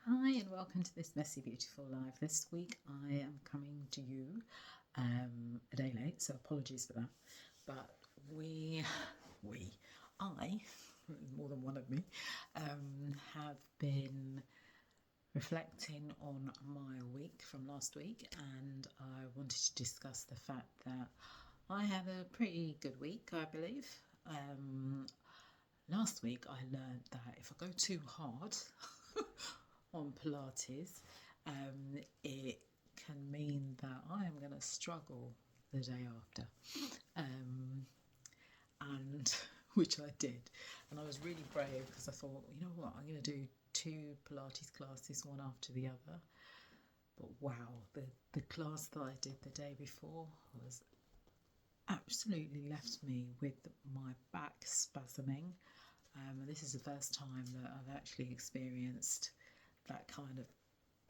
Hi and welcome to this messy beautiful life. This week I am coming to you a day late, so apologies for that. But I, more than one of me, have been reflecting on my week from last week, and I wanted to discuss the fact that I had a pretty good week, I believe. Last week I learned that if I go too hard on Pilates, it can mean that I am going to struggle the day after. Um, and which I did. And I was really brave because I thought, you know what, I'm going to do two Pilates classes, one after the other. But wow, the class that I did the day before was absolutely left me with my back spasming. And this is the first time that I've actually experienced that kind of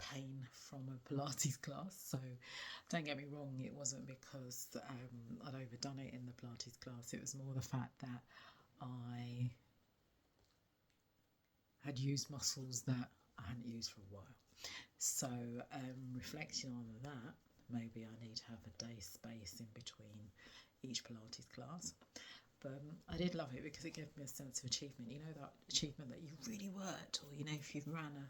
pain from a Pilates class. So don't get me wrong, it wasn't because I'd overdone it in the Pilates class. It was more the fact that I had used muscles that I hadn't used for a while. So reflecting on that, maybe I need to have a day space in between each Pilates class. But I did love it because it gave me a sense of achievement. You know, that achievement that you've really worked, or you know, if you've ran a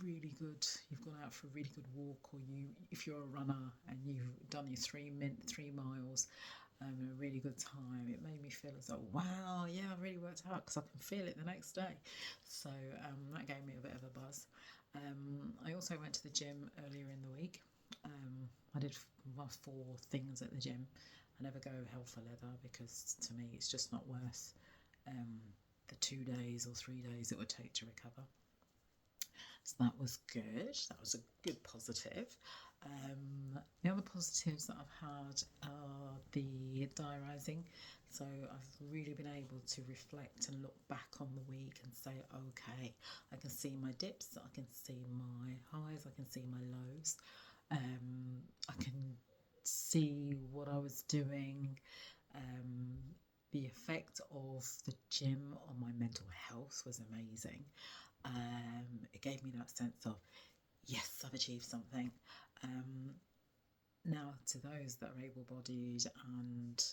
you've gone out for a really good walk, or if you're a runner and you've done your 3 miles in a really good time, it made me feel as though, wow, yeah, I really worked out because I can feel it the next day. So that gave me a bit of a buzz. I also went to the gym earlier in the week. I did 4 things at the gym. I never go hell for leather because to me it's just not worth the 2 days or 3 days it would take to recover. So that was good. That was a good positive. The other positives that I've had are the diarising. So I've really been able to reflect and look back on the week and say, okay, I can see my dips, I can see my highs, I can see my lows. I can see what I was doing. The effect of the gym on my mental health was amazing. It gave me that sense of, yes, I've achieved something. Now, to those that are able bodied and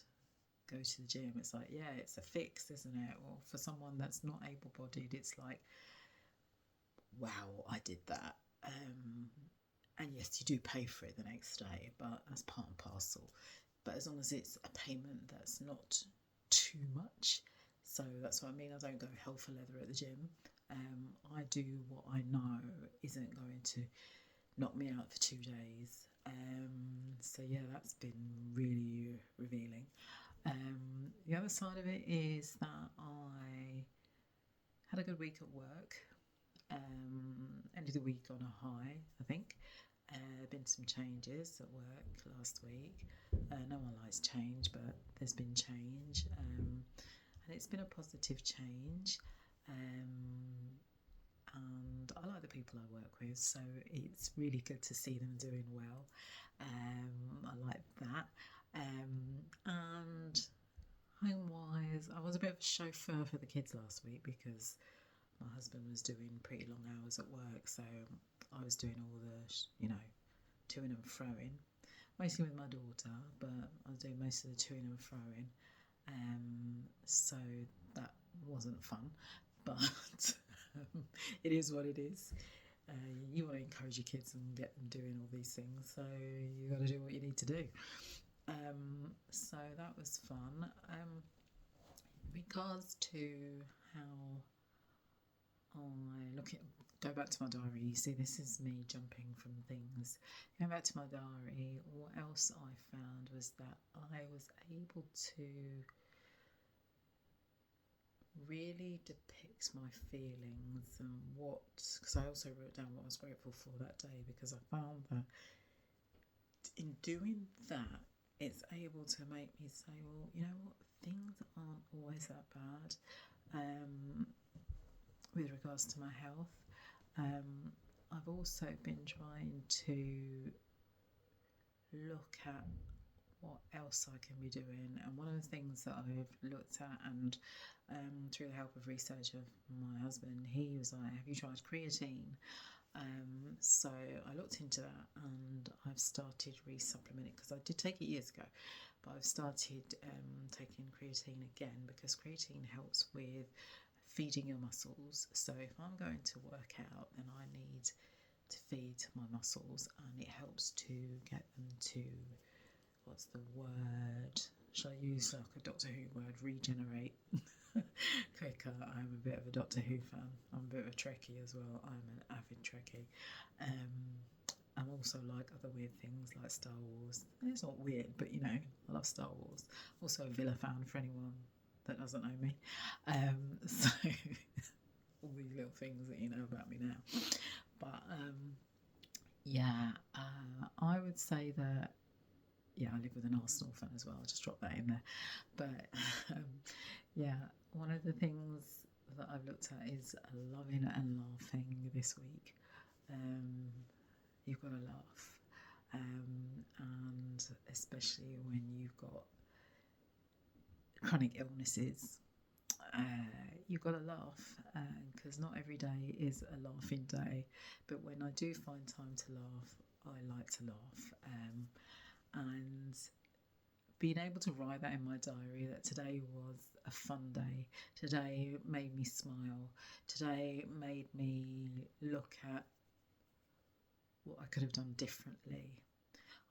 go to the gym, it's like, yeah, it's a fix, isn't it? Or for someone that's not able bodied, it's like, wow, I did that. And yes, you do pay for it the next day, but that's part and parcel. But as long as it's a payment that's not too much, so that's what I mean. I don't go hell for leather at the gym. I do what I know isn't going to knock me out for 2 days. So yeah, that's been really revealing. The other side of it is that I had a good week at work. Ended the week on a high, I think. Been some changes at work last week. No one likes change, but there's been change, and it's been a positive change. And I like the people I work with, so it's really good to see them doing well. I like that. And home wise, I was a bit of a chauffeur for the kids last week because my husband was doing pretty long hours at work, so I was doing all the, to and froing, mostly with my daughter, but I was doing most of the to and froing. So that wasn't fun, but it is what it is. You want to encourage your kids and get them doing all these things, so you got to do what you need to do. So that was fun. In regards to how go back to my diary. You see, this is me jumping from things. Going back to my diary, what else I found was that I was able to really depict my feelings and because I also wrote down what I was grateful for that day, because I found that in doing that, it's able to make me say, well, you know what, things aren't always that bad. With regards to my health, I've also been trying to look at what else I can be doing. And one of the things that I've looked at, and through the help of research of my husband, he was like, have you tried creatine? So I looked into that and I've started re-supplementing because I did take it years ago, but I've started taking creatine again because creatine helps with feeding your muscles. So if I'm going to work out, then I need to feed my muscles, and it helps to get them to, what's the word? Shall I use like a Doctor Who word? Regenerate quicker. I'm a bit of a Doctor Who fan. I'm a bit of a Trekkie as well. I'm an avid Trekkie. I'm also like other weird things like Star Wars. It's not weird, but you know, I love Star Wars. Also a Villa fan for anyone that doesn't know me. So all these little things that you know about me now. But yeah, I would say that, yeah, I live with an Arsenal fan as well. I'll just drop that in there. But yeah, one of the things that I've looked at is loving and laughing this week. You've got to laugh. And especially when you've got chronic illnesses, you've got to laugh, because not every day is a laughing day. But when I do find time to laugh, I like to laugh. And being able to write that in my diary, that today was a fun day, today made me smile, today made me look at what I could have done differently.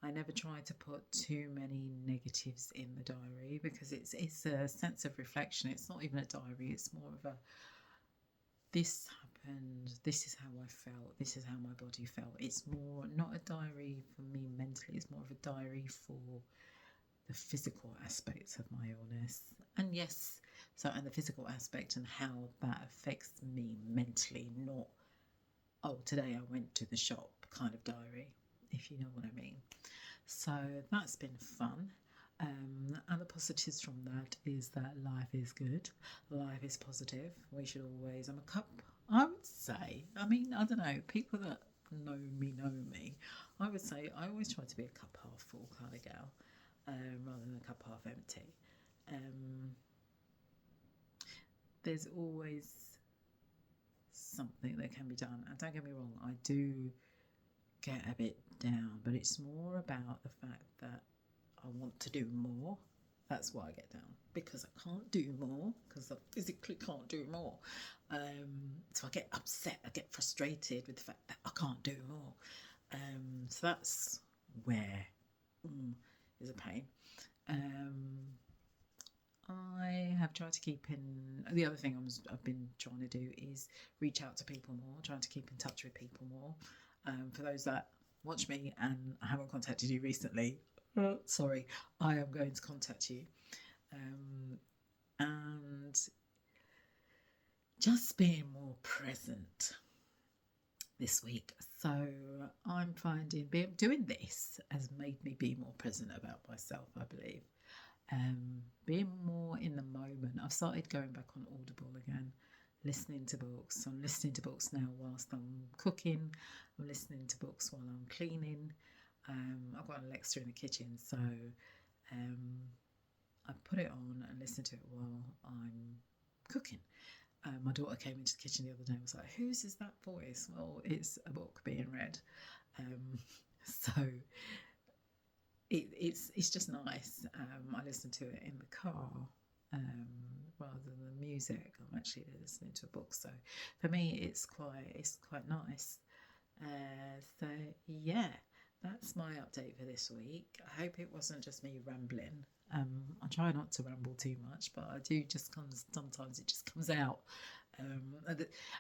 I never try to put too many negatives in the diary because it's a sense of reflection. It's not even a diary, it's more of a, this happened, this is how I felt, this is how my body felt. It's more not a diary for me mentally, it's more of a diary for the physical aspects of my illness. And yes, so, and the physical aspect and how that affects me mentally, not, oh, today I went to the shop kind of diary, if you know what I mean. So that's been fun. And the positives from that is that life is good, life is positive. We should always, I'm a cup, I would say, I mean, I don't know, people that know me, I would say I always try to be a cup half full kind of gal, rather than a cup half empty. There's always something that can be done, and don't get me wrong, I do get a bit down, but it's more about the fact that I want to do more. That's why I get down, because I can't do more, because I physically can't do more. So I get upset, I get frustrated with the fact that I can't do more. So that's where is a pain. I have tried to keep in. The other thing I've been trying to do is reach out to people more, trying to keep in touch with people more. For those that watch me and I haven't contacted you recently, sorry, I am going to contact you. And just being more present this week. So I'm finding doing this has made me be more present about myself, I believe. Being more in the moment. I've started going back on Audible again, listening to books. I'm listening to books now whilst I'm cooking. I'm listening to books while I'm cleaning. I've got an Alexa in the kitchen, so I put it on and listen to it while I'm cooking. My daughter came into the kitchen the other day and was like, "Whose is that voice?" Well, it's a book being read. So it's just nice. I listen to it in the car rather than the music. I'm actually listening to a book, so for me it's quite nice. So yeah, that's my update for this week. I hope it wasn't just me rambling. I try not to ramble too much, but I do just sometimes it just comes out.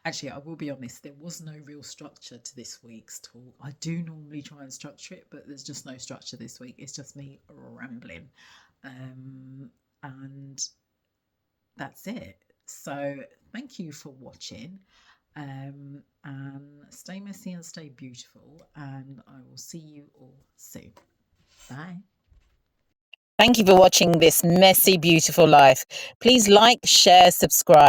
Actually, I will be honest, there was no real structure to this week's talk. I do normally try and structure it, but there's just no structure this week. It's just me rambling. And that's it. So thank you for watching. And stay messy and stay beautiful. And I will see you all soon. Bye. Thank you for watching this messy, beautiful life. Please like, share, subscribe.